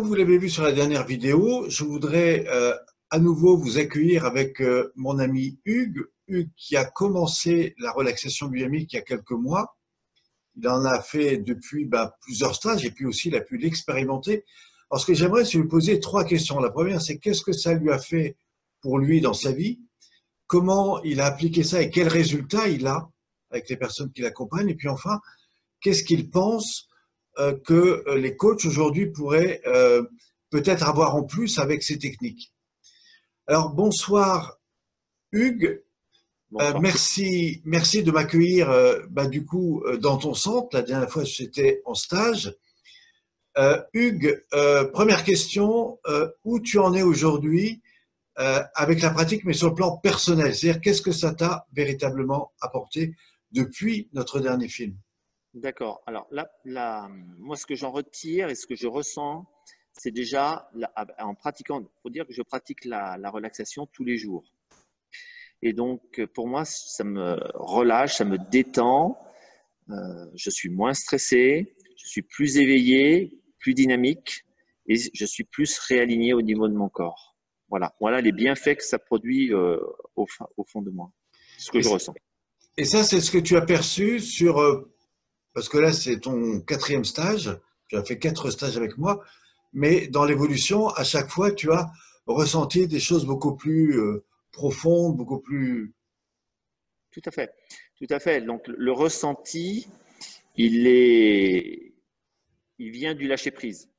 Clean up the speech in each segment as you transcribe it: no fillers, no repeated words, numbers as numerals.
comme vous l'avez vu sur la dernière vidéo, je voudrais à nouveau vous accueillir avec mon ami Hugues. Hugues qui a commencé la relaxation dynamique il y a quelques mois. Il en a fait depuis plusieurs stages et puis aussi il a pu l'expérimenter. Alors ce que j'aimerais, c'est lui poser trois questions. La première, c'est qu'est-ce que ça lui a fait pour lui dans sa vie? Comment il a appliqué ça et quels résultats il a avec les personnes qui l'accompagnent? Et puis enfin, qu'est-ce qu'il pense que les coachs aujourd'hui pourraient peut-être avoir en plus avec ces techniques. Alors bonsoir Hugues, Bonsoir. merci de m'accueillir du coup dans ton centre. La dernière fois j'étais en stage. Hugues, première question, où tu en es aujourd'hui avec la pratique mais sur le plan personnel, c'est-à-dire qu'est-ce que ça t'a véritablement apporté depuis notre dernier film? D'accord. Alors là, moi, ce que j'en retire et ce que je ressens, c'est déjà en pratiquant. Il faut dire que je pratique la relaxation tous les jours. Et donc, pour moi, ça me relâche, ça me détend. Je suis moins stressé, je suis plus éveillé, plus dynamique et je suis plus réaligné au niveau de mon corps. Voilà les bienfaits que ça produit au fond de moi. C'est ce que Et, je ressens. et ça, c'est ce que tu as perçu sur parce que là, c'est ton quatrième stage. Tu as fait 4 stages avec moi. Mais dans l'évolution, à chaque fois, tu as ressenti des choses beaucoup plus profondes, beaucoup plus… Tout à fait. Tout à fait. Donc, le ressenti, il vient du lâcher prise.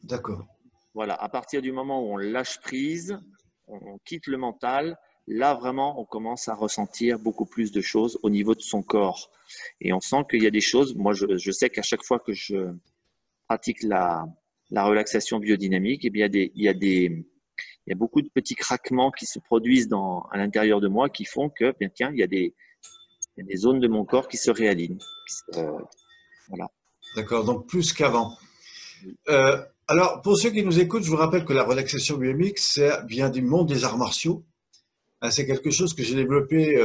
D'accord. Voilà. À partir du moment où on lâche prise, on quitte le mental, là, vraiment, on commence à ressentir beaucoup plus de choses au niveau de son corps. Et on sent qu'il y a des choses. Moi, je sais qu'à chaque fois que je pratique la relaxation biodynamique, eh bien, il y a beaucoup de petits craquements qui se produisent à l'intérieur de moi qui font que, bien, tiens, il y a des zones de mon corps qui se réalignent. Voilà. D'accord. Donc, plus qu'avant. Alors, pour ceux qui nous écoutent, je vous rappelle que la relaxation biomique, ça vient du monde des arts martiaux. C'est quelque chose que j'ai développé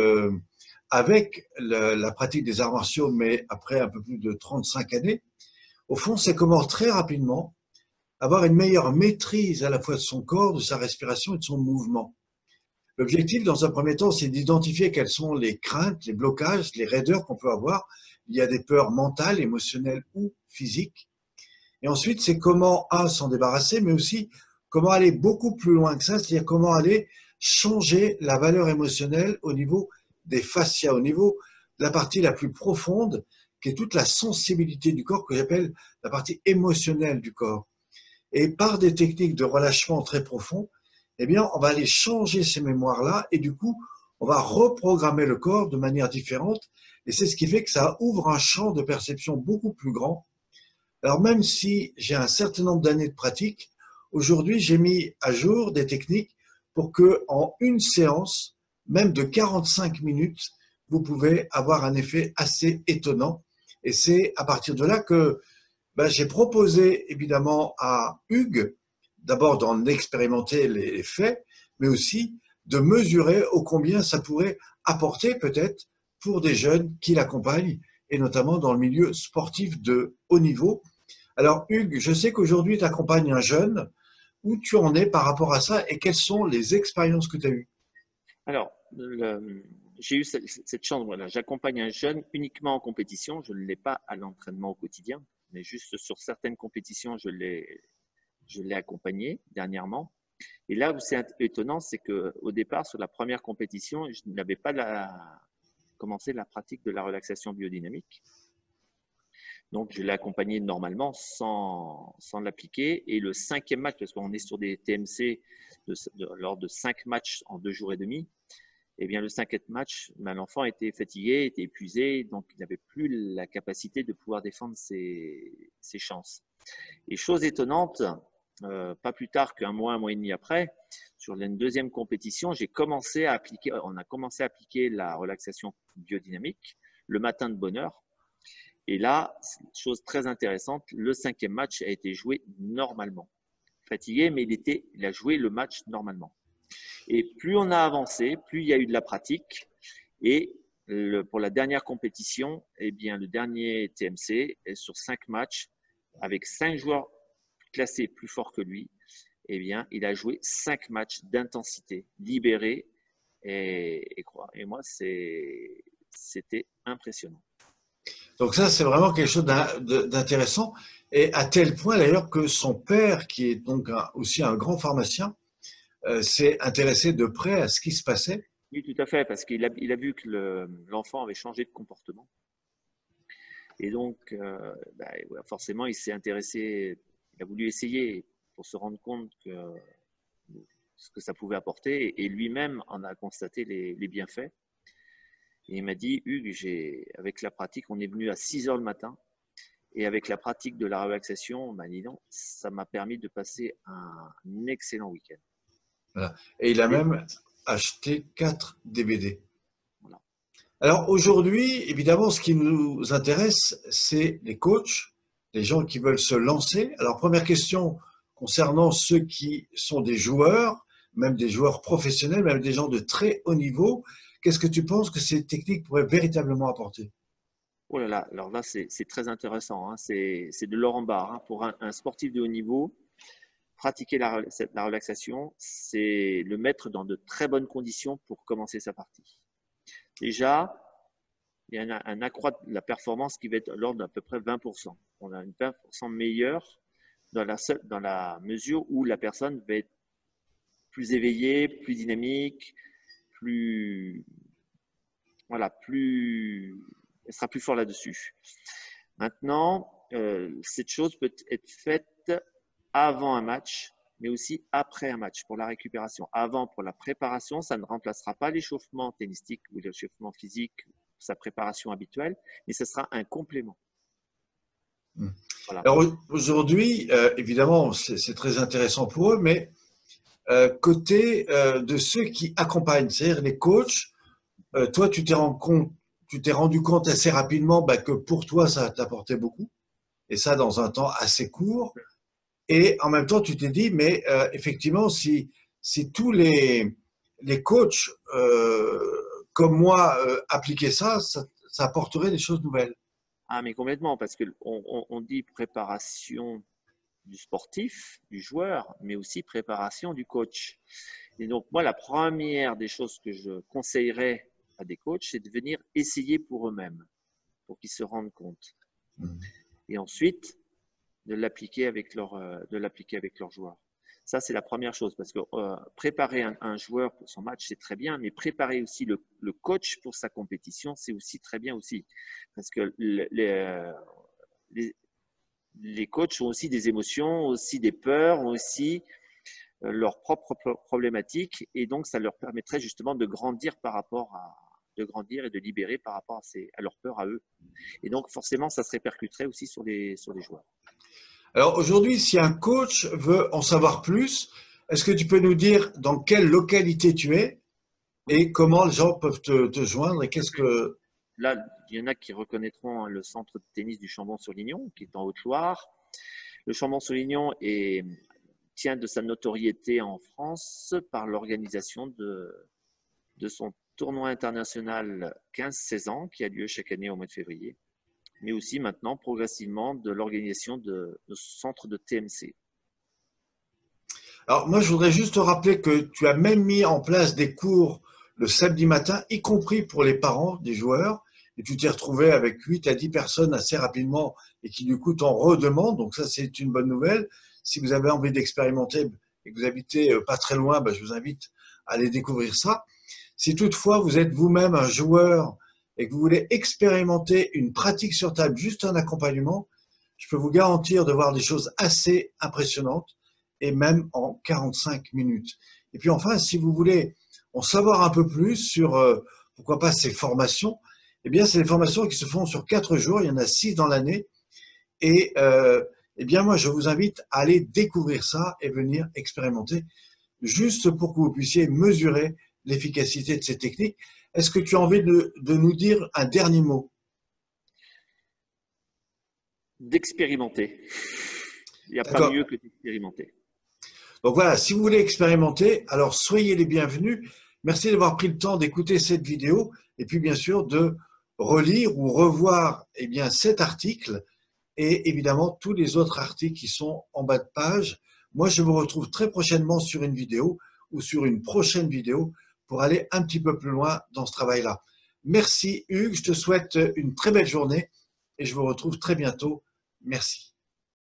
avec la pratique des arts martiaux, mais après un peu plus de 35 années. Au fond, c'est comment très rapidement avoir une meilleure maîtrise à la fois de son corps, de sa respiration et de son mouvement. L'objectif, dans un premier temps, c'est d'identifier quelles sont les craintes, les blocages, les raideurs qu'on peut avoir. Il y a des peurs mentales, émotionnelles ou physiques. Et ensuite, c'est comment, s'en débarrasser, mais aussi comment aller beaucoup plus loin que ça, c'est-à-dire comment aller changer la valeur émotionnelle au niveau des fascias, au niveau de la partie la plus profonde, qui est toute la sensibilité du corps, que j'appelle la partie émotionnelle du corps. Et par des techniques de relâchement très profond, eh bien, on va aller changer ces mémoires-là et du coup, on va reprogrammer le corps de manière différente. Et c'est ce qui fait que ça ouvre un champ de perception beaucoup plus grand. Alors, même si j'ai un certain nombre d'années de pratique, aujourd'hui, j'ai mis à jour des techniques pour que, en une séance, même de 45 minutes, vous pouvez avoir un effet assez étonnant. Et c'est à partir de là que j'ai proposé évidemment à Hugues d'abord d'en expérimenter les faits, mais aussi de mesurer ô combien ça pourrait apporter peut-être pour des jeunes qui l'accompagnent, et notamment dans le milieu sportif de haut niveau. Alors Hugues, je sais qu'aujourd'hui tu accompagnes un jeune. Où tu en es par rapport à ça et quelles sont les expériences que tu as eues? Alors, j'ai eu cette chance. Voilà, j'accompagne un jeune uniquement en compétition. Je ne l'ai pas à l'entraînement au quotidien, mais juste sur certaines compétitions, je l'ai accompagné dernièrement. Et là où c'est étonnant, c'est qu'au départ, sur la première compétition, je n'avais pas commencé la pratique de la relaxation biodynamique. Donc, je l'ai accompagné normalement sans l'appliquer. Et le cinquième match, parce qu'on est sur des TMC lors de 5 matchs en 2 jours et demi, eh bien, le cinquième match, l'enfant était fatigué, était épuisé, donc il n'avait plus la capacité de pouvoir défendre ses chances. Et chose étonnante, pas plus tard qu'un mois et demi après, sur une deuxième compétition, on a commencé à appliquer la relaxation biodynamique le matin de bonne heure. Et là, chose très intéressante, le cinquième match a été joué normalement. Fatigué, mais il a joué le match normalement. Et plus on a avancé, plus il y a eu de la pratique. Et pour la dernière compétition, eh bien, le dernier TMC est sur 5 matchs avec 5 joueurs classé plus fort que lui, eh bien, il a joué 5 matchs d'intensité, libéré. Et moi, c'était impressionnant. Donc ça, c'est vraiment quelque chose d'intéressant. Et à tel point d'ailleurs que son père, qui est donc aussi un grand pharmacien, s'est intéressé de près à ce qui se passait. Oui, tout à fait, parce qu'il a vu que l'enfant avait changé de comportement. Et donc, forcément, il s'est intéressé, il a voulu essayer pour se rendre compte ce que ça pouvait apporter. Et lui-même en a constaté les bienfaits. Et il m'a dit, Hugues, avec la pratique, on est venu à 6 heures le matin. Et avec la pratique de la relaxation, dit non, ça m'a permis de passer un excellent week-end. Voilà. Et il a même acheté 4 DVD. Voilà. Alors aujourd'hui, évidemment, ce qui nous intéresse, c'est les coachs, les gens qui veulent se lancer. Alors première question concernant ceux qui sont des joueurs, même des joueurs professionnels, même des gens de très haut niveau. Qu'est-ce que tu penses que ces techniques pourraient véritablement apporter? Oh là là, alors là, c'est très intéressant. Hein. C'est de l'or en barre. Hein. Pour un sportif de haut niveau, pratiquer la relaxation, c'est le mettre dans de très bonnes conditions pour commencer sa partie. Déjà, il y a un accroître de la performance qui va être de l'ordre d'à peu près 20%. On a une 20% meilleure dans la mesure où la personne va être plus éveillée, plus dynamique, elle sera plus fort là-dessus. Maintenant, cette chose peut être faite avant un match, mais aussi après un match pour la récupération. Avant, pour la préparation, ça ne remplacera pas l'échauffement tennistique ou l'échauffement physique, sa préparation habituelle, mais ce sera un complément. Voilà. Alors aujourd'hui, évidemment, c'est très intéressant pour eux, mais côté de ceux qui accompagnent, c'est-à-dire les coachs, toi, tu t'es rendu compte assez rapidement que pour toi, ça t'apportait beaucoup, et ça dans un temps assez court. Et en même temps, tu t'es dit, mais effectivement, si tous les coachs comme moi appliquaient ça apporterait des choses nouvelles. Ah, mais complètement, parce qu'on dit préparation du sportif, du joueur, mais aussi préparation du coach. Et donc, moi, la première des choses que je conseillerais à des coachs, c'est de venir essayer pour eux-mêmes, pour qu'ils se rendent compte. Et ensuite, de l'appliquer avec leurs joueurs. Ça, c'est la première chose, parce que préparer un joueur pour son match, c'est très bien, mais préparer aussi le coach pour sa compétition, c'est aussi très bien aussi. Parce que les coachs ont aussi des émotions, aussi des peurs, ont aussi leurs propres problématiques, et donc ça leur permettrait justement de grandir et de libérer par rapport à leurs peurs à eux. Et donc forcément, ça se répercuterait aussi sur les joueurs. Alors aujourd'hui, si un coach veut en savoir plus, est-ce que tu peux nous dire dans quelle localité tu es et comment les gens peuvent te joindre et qu'est-ce que… Là, il y en a qui reconnaîtront le centre de tennis du Chambon-sur-Lignon, qui est en Haute-Loire. Le Chambon-sur-Lignon tient de sa notoriété en France par l'organisation de son tournoi international 15-16 ans, qui a lieu chaque année au mois de février, mais aussi maintenant, progressivement, de l'organisation de centre de TMC. Alors moi, je voudrais juste te rappeler que tu as même mis en place des cours le samedi matin, y compris pour les parents des joueurs, et tu t'es retrouvé avec 8 à 10 personnes assez rapidement et qui du coup t'en redemandent, donc ça c'est une bonne nouvelle. Si vous avez envie d'expérimenter et que vous habitez pas très loin, je vous invite à aller découvrir ça. Si toutefois vous êtes vous-même un joueur et que vous voulez expérimenter une pratique sur table, juste un accompagnement, je peux vous garantir de voir des choses assez impressionnantes et même en 45 minutes. Et puis enfin, si vous voulez en savoir un peu plus sur, pourquoi pas, ces formations, eh bien, c'est des formations qui se font sur 4 jours, il y en a 6 dans l'année, et eh bien, moi, je vous invite à aller découvrir ça et venir expérimenter, juste pour que vous puissiez mesurer l'efficacité de ces techniques. Est-ce que tu as envie de nous dire un dernier mot? D'expérimenter. Il n'y a pas mieux que d'expérimenter. Donc voilà, si vous voulez expérimenter, alors soyez les bienvenus. Merci d'avoir pris le temps d'écouter cette vidéo et puis bien sûr de relire ou revoir cet article et évidemment tous les autres articles qui sont en bas de page. Moi, je vous retrouve très prochainement sur une vidéo ou sur une prochaine vidéo pour aller un petit peu plus loin dans ce travail-là. Merci Hugues, je te souhaite une très belle journée et je vous retrouve très bientôt. Merci.